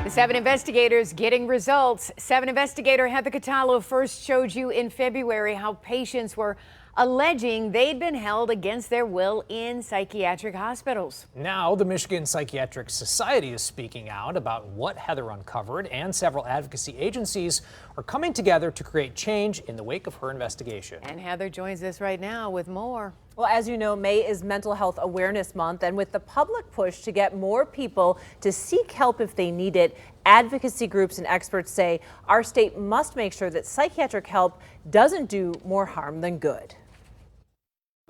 The 7 investigators getting results. 7 investigator Heather Catallo first showed you in February how patients were alleging they'd been held against their will in psychiatric hospitals. Now the Michigan Psychiatric Society is speaking out about what Heather uncovered, and several advocacy agencies are coming together to create change in the wake of her investigation. And Heather joins us right now with more. Well, as you know, May is Mental Health Awareness Month, and with the public push to get more people to seek help if they need it, advocacy groups and experts say our state must make sure that psychiatric help doesn't do more harm than good.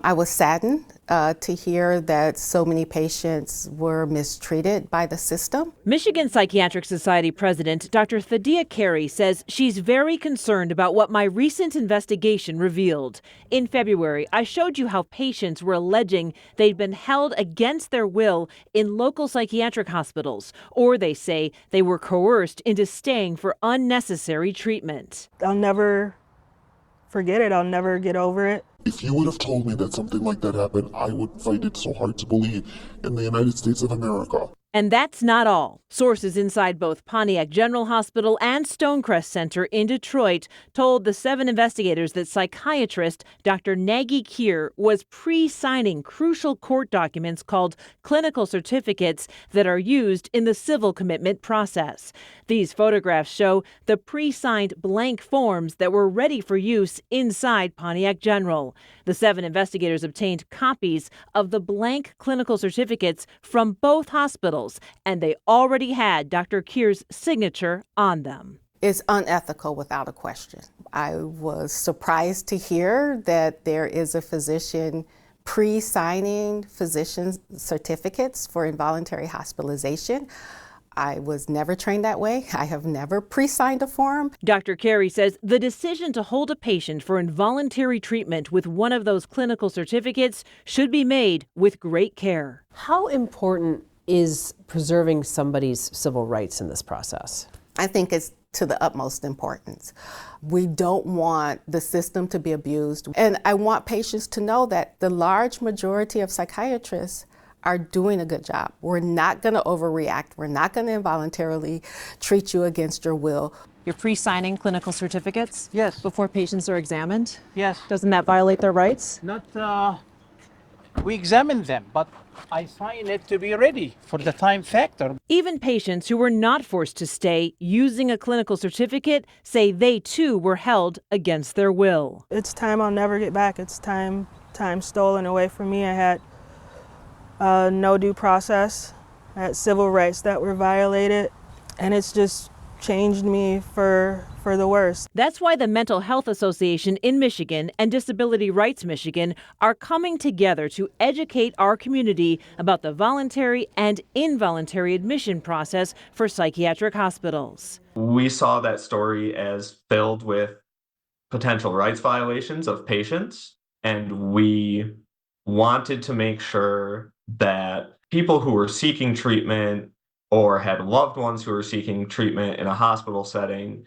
I was saddened to hear that so many patients were mistreated by the system. Michigan Psychiatric Society President Dr. Thadia Carey says she's very concerned about what my recent investigation revealed. In February, I showed you how patients were alleging they'd been held against their will in local psychiatric hospitals, or they say they were coerced into staying for unnecessary treatment. I'll never forget it. I'll never get over it. If you would have told me that something like that happened, I would find it so hard to believe in the United States of America. And that's not all. Sources inside both Pontiac General Hospital and Stonecrest Center in Detroit told the 7 investigators that psychiatrist Dr. Nagy Kier was pre-signing crucial court documents called clinical certificates that are used in the civil commitment process. These photographs show the pre-signed blank forms that were ready for use inside Pontiac General. The 7 investigators obtained copies of the blank clinical certificates from both hospitals, and they already had Dr. Kier's signature on them. It's unethical without a question. I was surprised to hear that there is a physician pre-signing physician certificates for involuntary hospitalization. I was never trained that way. I have never pre-signed a form. Dr. Carey says the decision to hold a patient for involuntary treatment with one of those clinical certificates should be made with great care. How important is preserving somebody's civil rights in this process? I think it's to the utmost importance. We don't want the system to be abused. And I want patients to know that the large majority of psychiatrists are doing a good job. We're not going to overreact. We're not going to involuntarily treat you against your will. You're pre-signing clinical certificates? Yes. Before patients are examined? Yes. Doesn't that violate their rights? Not, we examine them, but I sign it to be ready for the time factor. Even patients who were not forced to stay using a clinical certificate say they too were held against their will. It's time I'll never get back. It's time stolen away from me. I had no due process. I had civil rights that were violated, and it's just changed me for the worse. That's why the Mental Health Association in Michigan and Disability Rights Michigan are coming together to educate our community about the voluntary and involuntary admission process for psychiatric hospitals. We saw that story as filled with potential rights violations of patients, and we wanted to make sure that people who were seeking treatment or had loved ones who were seeking treatment in a hospital setting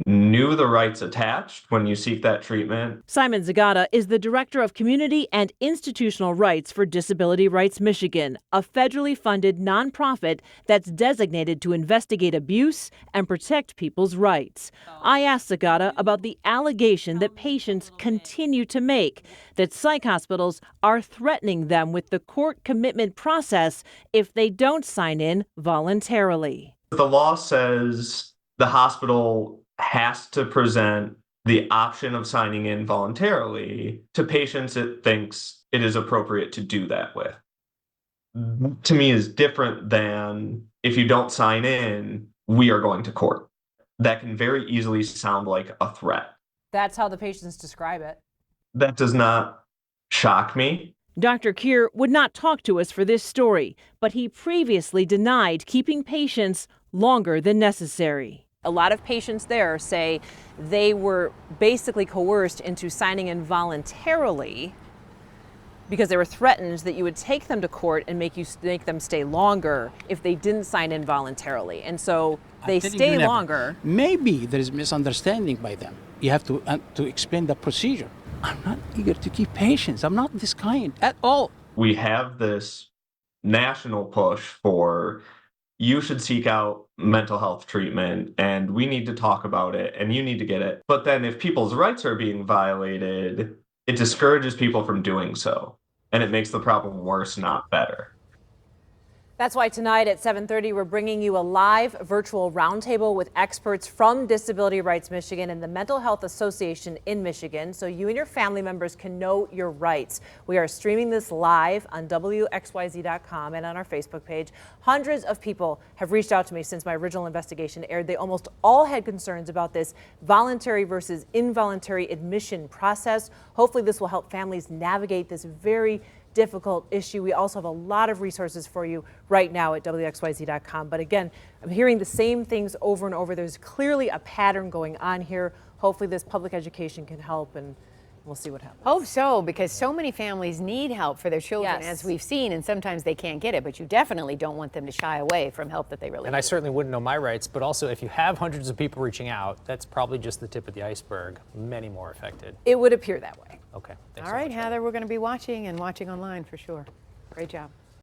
knew the rights attached when you seek that treatment. Simon Zagata is the Director of Community and Institutional Rights for Disability Rights Michigan, a federally funded nonprofit that's designated to investigate abuse and protect people's rights. I asked Zagata about the allegation that patients continue to make, that psych hospitals are threatening them with the court commitment process if they don't sign in voluntarily. The law says the hospital has to present the option of signing in voluntarily to patients it thinks it is appropriate to do that with. To me, is different than if you don't sign in, we are going to court. That can very easily sound like a threat. That's how the patients describe it. That does not shock me. Dr. Kier would not talk to us for this story, but he previously denied keeping patients longer than necessary. A lot of patients there say they were basically coerced into signing in voluntarily because they were threatened that you would take them to court and make them stay longer if they didn't sign in voluntarily. And so they stay longer. Maybe there is misunderstanding by them. You have to explain the procedure. I'm not eager to keep patients. I'm not this kind at all. We have this national push for you should seek out mental health treatment and we need to talk about it and you need to get it. But then if people's rights are being violated, it discourages people from doing so. And it makes the problem worse, not better. That's why tonight at 7:30, we're bringing you a live virtual roundtable with experts from Disability Rights Michigan and the Mental Health Association in Michigan, so you and your family members can know your rights. We are streaming this live on WXYZ.com and on our Facebook page. Hundreds of people have reached out to me since my original investigation aired. They almost all had concerns about this voluntary versus involuntary admission process. Hopefully this will help families navigate this very difficult issue. We also have a lot of resources for you right now at WXYZ.com. But again, I'm hearing the same things over and over. There's clearly a pattern going on here. Hopefully this public education can help, and we'll see what happens. Hope so, because so many families need help for their children, as we've seen, and sometimes they can't get it, but you definitely don't want them to shy away from help that they really need. And I certainly wouldn't know my rights, but also if you have hundreds of people reaching out, that's probably just the tip of the iceberg. Many more affected. It would appear that way. Okay. All right, Heather, we're going to be watching and watching online for sure. Great job.